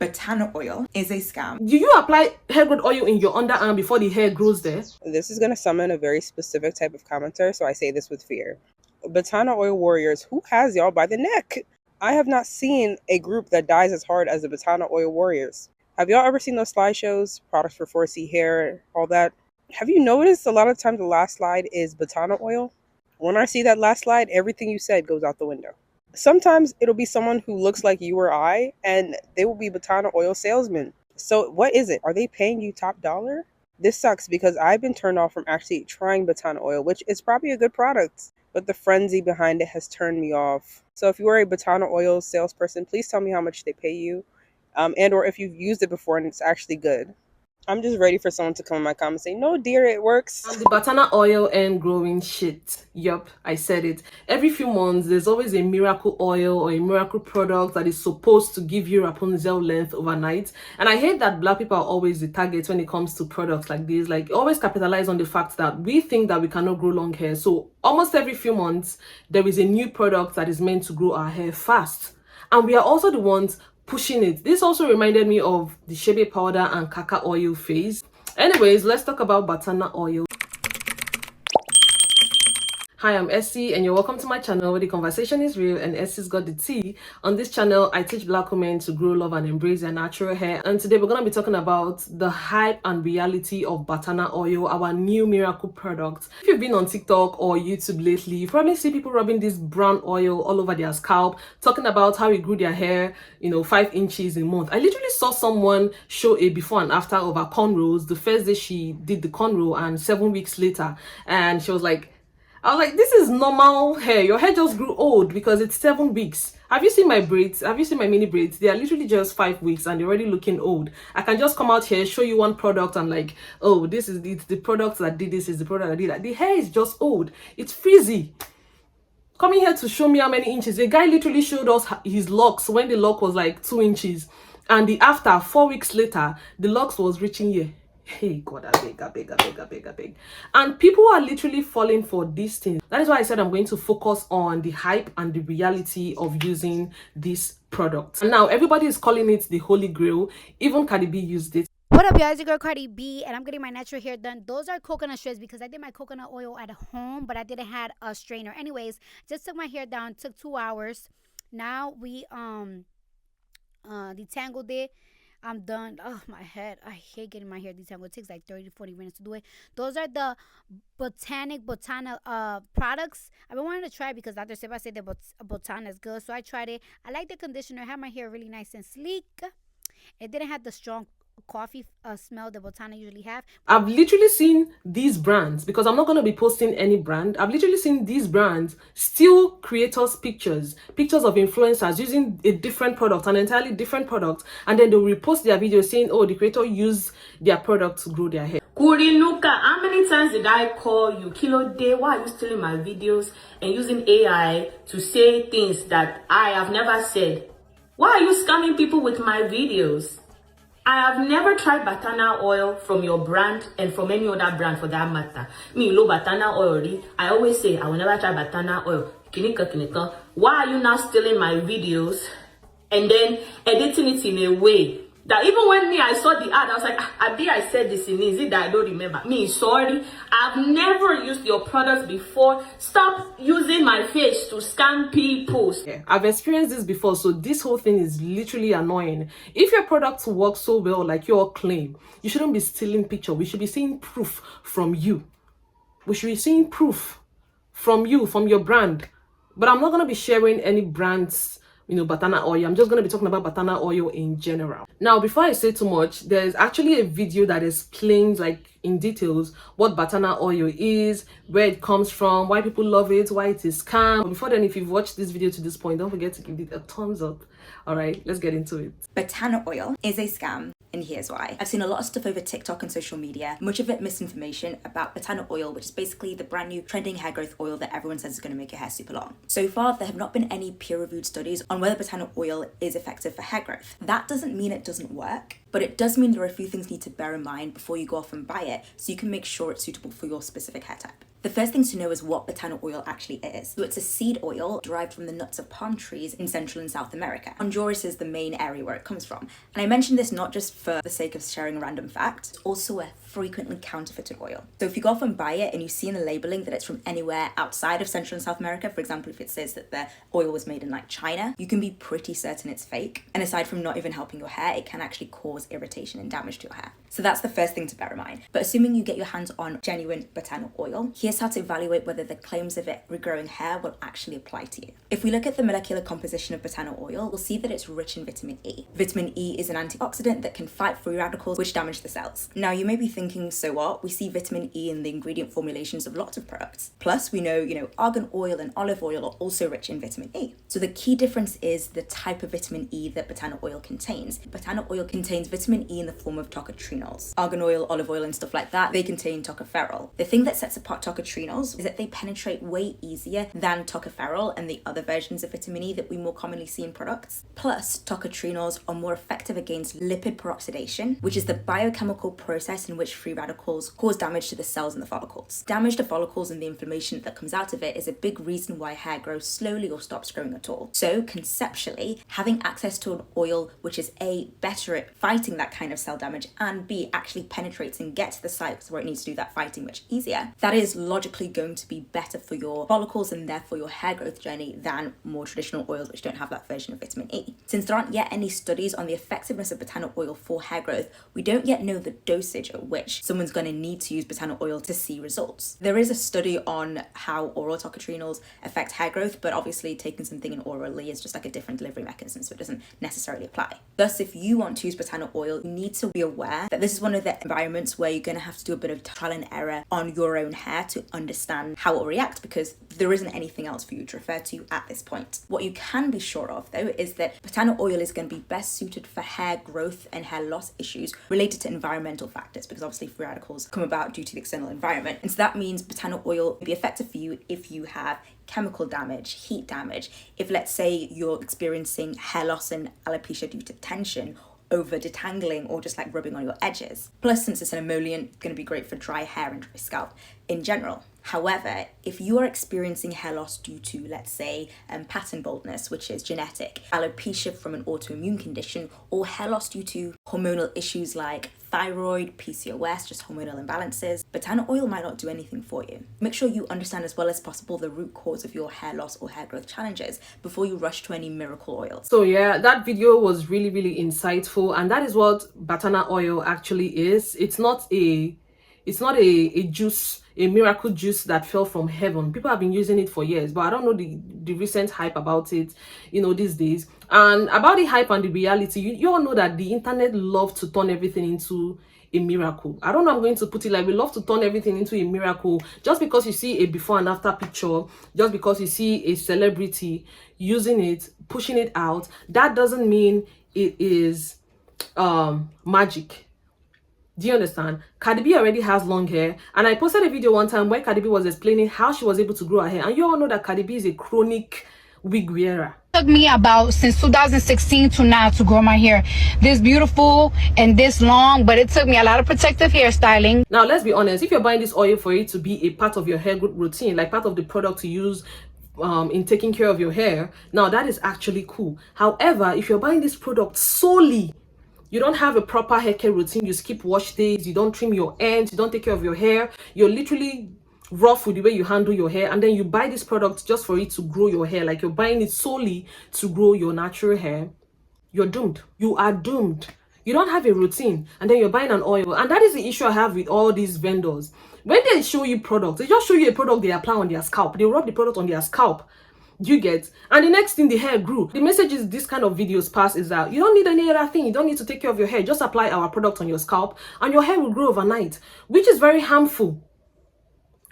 Batana oil is a scam. Do you apply hair growth oil in your underarm before the hair grows there? This is going to summon a very specific type of commenter, so I say this with fear. Batana Oil Warriors, who has y'all by the neck? I have not seen a group that dies as hard as the Batana Oil Warriors. Have y'all ever seen those slideshows? Products for 4C hair, all that? Have you noticed a lot of times the last slide is Batana Oil? When I see that last slide, everything you said goes out the window. Sometimes it'll be someone who looks like you or I, and they will be Batana Oil salesmen. So what is it? Are they paying you top dollar? This sucks because I've been turned off from actually trying Batana Oil, which is probably a good product, but the frenzy behind it has turned me off. So if you are a Batana Oil salesperson, please tell me how much they pay you, and or if you've used it before and it's actually good. I'm just ready for someone to come in my comments and say, no, dear, it works. The Batana oil and growing shit. Yup, I said it. Every few months, there's always a miracle oil or a miracle product that is supposed to give you Rapunzel length overnight. And I hate that black people are always the target when it comes to products like this. Like, always capitalize on the fact that we think that we cannot grow long hair. So almost every few months, there is a new product that is meant to grow our hair fast. And we are also the ones pushing it. This also reminded me of the shebe powder and kaka oil phase. Anyways, let's talk about Batana oil. Hi, I'm Essie and you're welcome to my channel where the conversation is real and Essie's got the tea. On this channel, I teach black women to grow, love and embrace their natural hair. And today we're going to be talking about the hype and reality of Batana oil, our new miracle product. If you've been on TikTok or YouTube lately, you probably see people rubbing this brown oil all over their scalp, talking about how it grew their hair, 5 inches a month. I literally saw someone show a before and after of her cornrows the first day she did the cornrow and 7 weeks later. And she was like, I was like, this is normal hair. Your hair just grew old because it's 7 weeks. Have you seen my braids? Have you seen my mini braids? They are literally just 5 weeks and they're already looking old. I can just come out here, show you one product and like, oh, this is the product that did this, is the product that did that. The hair is just old. It's frizzy. Coming here to show me how many inches. The guy literally showed us his locks when the lock was like 2 inches. And the after, 4 weeks later, the locks was reaching here. Hey God, I beg. And people are literally falling for these things. That is why I said I'm going to focus on the hype and the reality of using this product. And now everybody is calling it the holy grail. Even Cardi B used it. What up, y'all? It's your girl Cardi B, and I'm getting my natural hair done. Those are coconut shreds because I did my coconut oil at home, but I didn't have a strainer. Anyways, just took my hair down. Took 2 hours. Now we detangled it. I'm done. Oh, my head. I hate getting my hair detangled. It takes like 30 to 40 minutes to do it. Those are the Batana products. I've been wanting to try because Dr. Seba said the Batana is good. So I tried it. I like the conditioner. It had my hair really nice and sleek. It didn't have the strong coffee smell that Batana usually have. I've literally seen these brands, because I'm not going to be posting any brand. I've literally seen these brands steal creators' pictures of influencers using a different product, an entirely different product, and then they'll repost their videos saying, oh, the creator used their product to grow their hair. Kurinuka, how many times did I call you? Kilo Day, why are you stealing my videos and using AI to say things that I have never said? Why are you scamming people with my videos? I have never tried Batana oil from your brand and from any other brand for that matter. Me, lo Batana oil. I always say I will never try Batana oil. Kinika. Why are you now stealing my videos and then editing it in a way that even when I saw the ad, I was like, I said this in is it that I don't remember? Me, sorry. I've never used your products before. Stop using my face to scam people. Yeah, I've experienced this before, so this whole thing is literally annoying. If your product works so well, like your claim, you shouldn't be stealing picture. We should be seeing proof from you. We should be seeing proof from you, from your brand. But I'm not going to be sharing any brands, Batana oil. I'm just going to be talking about Batana oil in general. Now, before I say too much, there's actually a video that explains, like, in details what Batana oil is, where it comes from, why people love it, why it is scam. But before then, if you've watched this video to this point, don't forget to give it a thumbs up. All right, let's get into it. Batana oil is a scam. And here's why. I've seen a lot of stuff over TikTok and social media, much of it misinformation about Batana oil, which is basically the brand new trending hair growth oil that everyone says is going to make your hair super long. So far, there have not been any peer-reviewed studies on whether Batana oil is effective for hair growth. That doesn't mean it doesn't work, but it does mean there are a few things you need to bear in mind before you go off and buy it, so you can make sure it's suitable for your specific hair type. The first thing to know is what Batana oil actually is. So it's a seed oil derived from the nuts of palm trees in Central and South America. Honduras is the main area where it comes from. And I mention this not just for the sake of sharing a random fact, it's also a frequently counterfeited oil. So if you go off and buy it and you see in the labeling that it's from anywhere outside of Central and South America, for example, if it says that the oil was made in like China, you can be pretty certain it's fake. And aside from not even helping your hair, it can actually cause irritation and damage to your hair. So that's the first thing to bear in mind. But assuming you get your hands on genuine Batana oil, here's how to evaluate whether the claims of it regrowing hair will actually apply to you. If we look at the molecular composition of Batana oil, we'll see that it's rich in vitamin E. Vitamin E is an antioxidant that can fight free radicals which damage the cells. Now you may be thinking, so what? We see vitamin E in the ingredient formulations of lots of products. Plus we know, argan oil and olive oil are also rich in vitamin E. So the key difference is the type of vitamin E that Batana oil contains. Batana oil contains vitamin E in the form of tocotrienols. Argan oil, olive oil and stuff like that, they contain tocopherol. The thing that sets apart tocotrienols is that they penetrate way easier than tocopherol and the other versions of vitamin E that we more commonly see in products. Plus, tocotrienols are more effective against lipid peroxidation, which is the biochemical process in which free radicals cause damage to the cells in the follicles. Damage to follicles and the inflammation that comes out of it is a big reason why hair grows slowly or stops growing at all. So conceptually, having access to an oil which is A, better at fighting that kind of cell damage, and B, actually penetrates and gets to the sites where it needs to do that fighting much easier, that is logically going to be better for your follicles and therefore your hair growth journey than more traditional oils which don't have that version of vitamin E. Since there aren't yet any studies on the effectiveness of Batana oil for hair growth, we don't yet know the dosage at which someone's going to need to use Batana oil to see results. There is a study on how oral tocotrienols affect hair growth, but obviously taking something in orally is just like a different delivery mechanism, so it doesn't necessarily apply. Thus, if you want to use Batana oil, you need to be aware that this is one of the environments where you're going to have to do a bit of trial and error on your own hair to understand how it will react, because there isn't anything else for you to refer to at this point. What you can be sure of though is that Batana oil is going to be best suited for hair growth and hair loss issues related to environmental factors, because obviously free radicals come about due to the external environment. And so that means Batana oil will be effective for you if you have chemical damage, heat damage, if let's say you're experiencing hair loss and alopecia due to tension, over detangling, or just like rubbing on your edges. Plus, since it's an emollient, it's going to be great for dry hair and dry scalp in general. However, if you are experiencing hair loss due to, let's say, pattern baldness, which is genetic, alopecia from an autoimmune condition, or hair loss due to hormonal issues like thyroid, PCOS, just hormonal imbalances, Batana oil might not do anything for you. Make sure you understand as well as possible the root cause of your hair loss or hair growth challenges before you rush to any miracle oils. So yeah, that video was really, really insightful, and that is what Batana oil actually is. It's not a juice, a miracle juice that fell from heaven. People have been using it for years, but I don't know the recent hype about it, these days. And about the hype and the reality, you all know that the internet loves to turn everything into a miracle. I don't know, I'm going to put it like, we love to turn everything into a miracle. Just because you see a before and after picture, just because you see a celebrity using it, pushing it out, that doesn't mean it is magic. Do you understand? Cardi B already has long hair, and I posted a video one time where Cardi B was explaining how she was able to grow her hair, and you all know that Cardi B is a chronic wig wearer. Took me about since 2016 to now to grow my hair this beautiful and this long, but it took me a lot of protective hairstyling. Now let's be honest, if you're buying this oil for it to be a part of your hair growth routine, like part of the product to use in taking care of your hair, now that is actually cool. However, if you're buying this product solely, you don't have a proper hair care routine, you skip wash days, you don't trim your ends, you don't take care of your hair, you're literally rough with the way you handle your hair, and then you buy this product just for it to grow your hair, like you're buying it solely to grow your natural hair, you're doomed. You are doomed. You don't have a routine, and then you're buying an oil. And that is the issue I have with all these vendors. When they show you products, they just show you a product they apply on their scalp. They rub the product on their scalp. You get, and the next thing, the hair grew. The message is this kind of videos pass is that you don't need any other thing. You don't need to take care of your hair. Just apply our product on your scalp and your hair will grow overnight, which is very harmful.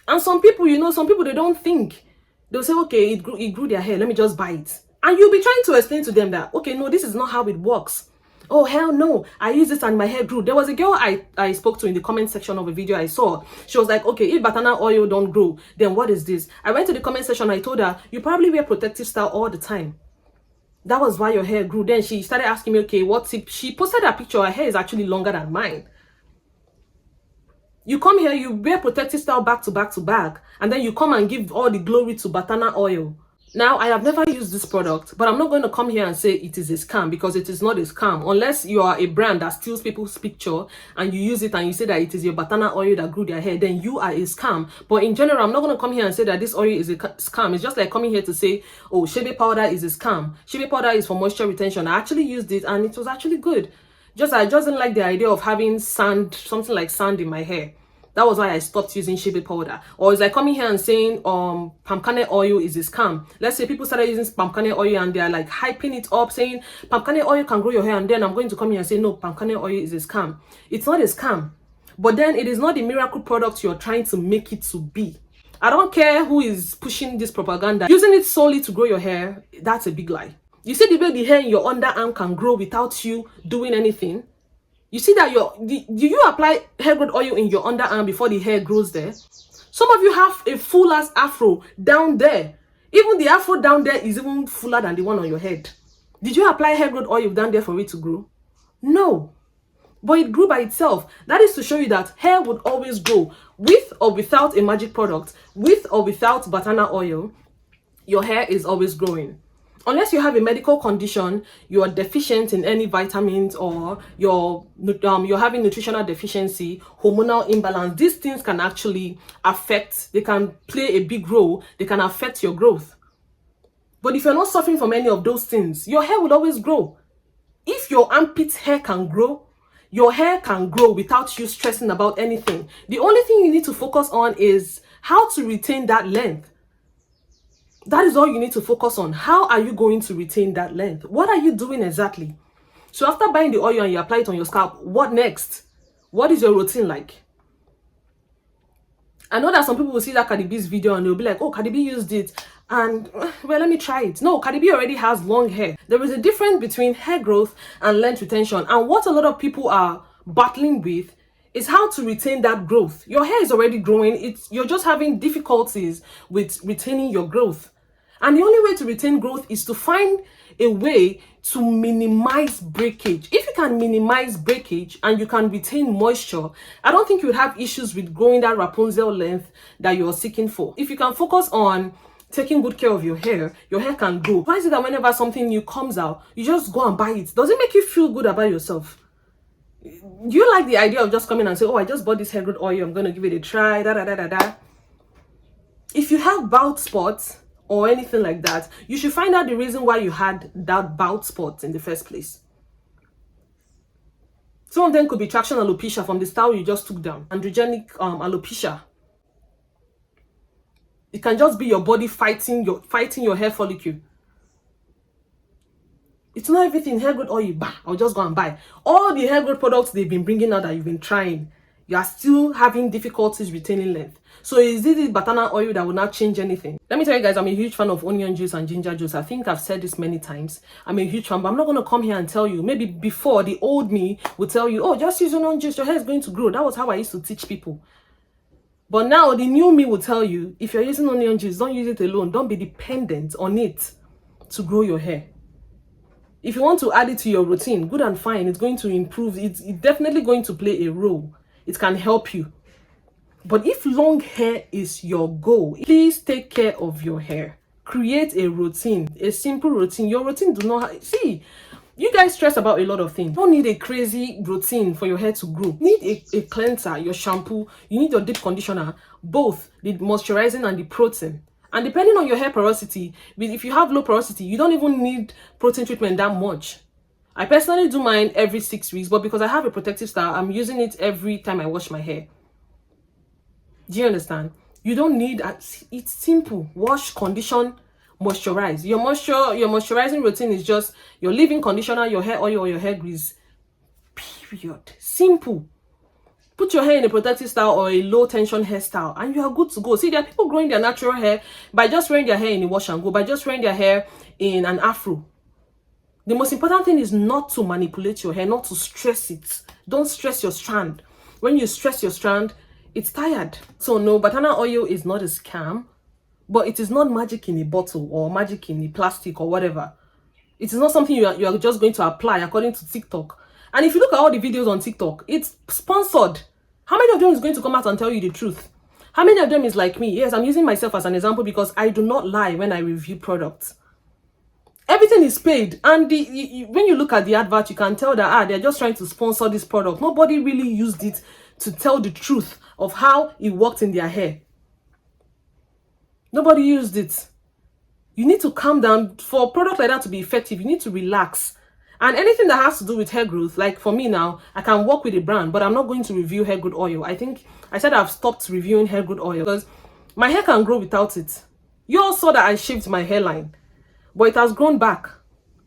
And some people, they don't think. They'll say, okay, it grew their hair, let me just buy it. And you'll be trying to explain to them that, okay, no, this is not how it works. Oh, hell no, I use this and my hair grew. There was a girl I spoke to in the comment section of a video I saw. She was like, okay, if Batana oil don't grow, then what is this? I went to the comment section, I told her, you probably wear protective style all the time. That was why your hair grew. Then she started asking me, okay, what's it? She posted a picture, her hair is actually longer than mine. You come here, you wear protective style back to back to back, and then you come and give all the glory to Batana Oil. Now, I have never used this product, but I'm not going to come here and say it is a scam, because it is not a scam. Unless you are a brand that steals people's picture and you use it and you say that it is your Batana Oil that grew their hair, then you are a scam. But in general, I'm not going to come here and say that this oil is a scam. It's just like coming here to say, oh, shea powder is a scam. Shea powder is for moisture retention. I actually used it and it was actually good. I just didn't like the idea of having sand, something like sand in my hair. That was why I stopped using shea powder. Or it's like coming here and saying palm kernel oil is a scam. Let's say people started using palm kernel oil and they're like hyping it up, saying palm kernel oil can grow your hair, and then I'm going to come here and say no, palm kernel oil is a scam. It's not a scam. But then it is not the miracle product you're trying to make it to be. I don't care who is pushing this propaganda. Using it solely to grow your hair, that's a big lie. You see the way the hair in your underarm can grow without you doing anything? You see that do you apply hair growth oil in your underarm before the hair grows there? Some of you have a full ass afro down there. Even the afro down there is even fuller than the one on your head. Did you apply hair growth oil down there for it to grow? No. But it grew by itself. That is to show you that hair would always grow. With or without a magic product, with or without Batana oil, your hair is always growing. Unless you have a medical condition, you are deficient in any vitamins, or you're having nutritional deficiency, hormonal imbalance, these things can actually affect, they can play a big role, they can affect your growth. But if you're not suffering from any of those things, your hair will always grow. If your armpit hair can grow, your hair can grow without you stressing about anything. The only thing you need to focus on is how to retain that length. That is all you need to focus on. How are you going to retain that length? What are you doing exactly? So after buying the oil and you apply it on your scalp, what next? What is your routine like? I know that some people will see that Cardi B's video and they'll be like, oh, Cardi B used it, and well, let me try it. No, Cardi B already has long hair. There is a difference between hair growth and length retention. And what a lot of people are battling with is how to retain that growth. Your hair is already growing. You're just having difficulties with retaining your growth. And the only way to retain growth is to find a way to minimize breakage. If you can minimize breakage and you can retain moisture, I don't think you would have issues with growing that Rapunzel length that you're seeking for. If you can focus on taking good care of your hair can grow. Why is it that whenever something new comes out, you just go and buy it? Does it make you feel good about yourself? Do you like the idea of just coming and say, oh, I just bought this hair growth oil, I'm going to give it a try, If you have bald spots or anything like that, you should find out the reason why you had that bald spot in the first place. Some of them could be traction alopecia from the style you just took down, androgenic alopecia. It can just be your body fighting your hair follicle. It's not everything hair growth oil. I'll just go and buy all the hair growth products they've been bringing out that you've been trying. You are still having difficulties retaining length. So is it the Batana oil that will not change anything? Let me tell you guys, I'm a huge fan of onion juice and ginger juice. I think I've said this many times. I'm a huge fan, but I'm not going to come here and tell you. Maybe before, the old me would tell you, oh, just use onion juice, your hair is going to grow. That was how I used to teach people. But now the new me will tell you, if you're using onion juice, don't use it alone. Don't be dependent on it to grow your hair. If you want to add it to your routine, good and fine. It's going to improve. It's definitely going to play a role. It can help you. But if long hair is your goal, please take care of your hair. Create a routine, a simple routine. Your routine do not see. You guys stress about a lot of things. You don't need a crazy routine for your hair to grow. You need a cleanser, your shampoo. You need your deep conditioner, both the moisturizing and the protein. And depending on your hair porosity, if you have low porosity, you don't even need protein treatment that much. I personally do mine every 6 weeks, but because I have a protective style, I'm using it every time I wash my hair. Do you understand? You don't need, it's simple. Wash, condition, moisturize. Your moisturizing routine is just your leave-in conditioner, your hair oil, or your hair grease. Period. Simple. Put your hair in a protective style or a low tension hairstyle and you are good to go. See, there are people growing their natural hair by just wearing their hair in a wash and go, by just wearing their hair in an afro. The most important thing is not to manipulate your hair, not to stress it. Don't stress your strand. When you stress your strand, it's tired. So no, Batana oil is not a scam, but it is not magic in a bottle or magic in a plastic or whatever. It is not something you are just going to apply according to TikTok. And if you look at all the videos on TikTok, it's sponsored. How many of them is going to come out and tell you the truth? How many of them is like me? Yes, I'm using myself as an example because I do not lie when I review products. Everything is paid, and when you look at the advert, you can tell that they're just trying to sponsor this product. Nobody really used it to tell the truth of how it worked in their hair. Nobody used it. You need to calm down. For a product like that to be effective, you need to relax. And anything that has to do with hair growth, like for me now, I can work with a brand, but I'm not going to review hair growth oil. I think I said I've stopped reviewing hair growth oil because my hair can grow without it. You all saw that I shaved my hairline, but it has grown back.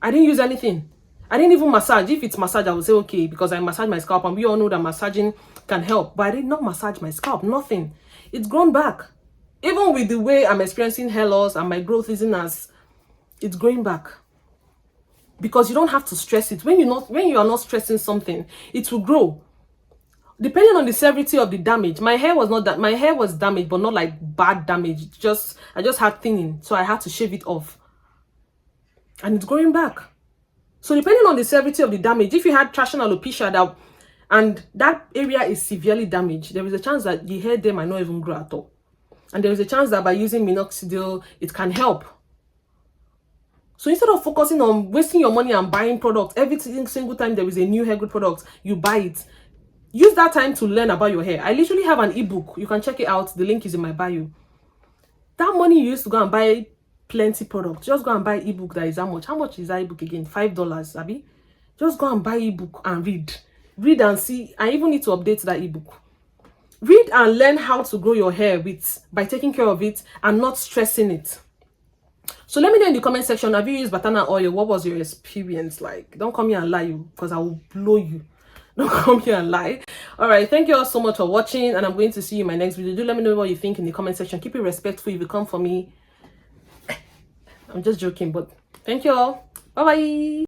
I didn't use anything. I didn't even massage. If it's massage, I would say okay, because I massage my scalp, and we all know that massaging can help. But I did not massage my scalp. Nothing. It's grown back. Even with the way I'm experiencing hair loss and my growth isn't as, it's growing back. Because you don't have to stress it. When you are not stressing something, it will grow. Depending on the severity of the damage. My hair was damaged, but not like bad damage. I just had thinning, so I had to shave it off. And it's growing back. So depending on the severity of the damage, if you had traction alopecia and that area is severely damaged, there is a chance that the hair there might not even grow at all. And there is a chance that by using minoxidil, it can help. So instead of focusing on wasting your money and buying products, every single time there is a new hair growth product, you buy it. Use that time to learn about your hair. I literally have an ebook. You can check it out. The link is in my bio. That money you used to go and buy plenty products, just go and buy ebook that is how much? How much is that ebook again? $5, Abby? Just go and buy ebook and read. Read and see. I even need to update that ebook. Read and learn how to grow your hair by taking care of it and not stressing it. So let me know in the comment section, have you used Batana oil? What was your experience like? Don't come here and lie, because I will blow you. Don't come here and lie. All right, thank you all so much for watching, and I'm going to see you in my next video. Do let me know what you think in the comment section. Keep it respectful if you come for me. I'm just joking, but thank you all. Bye bye.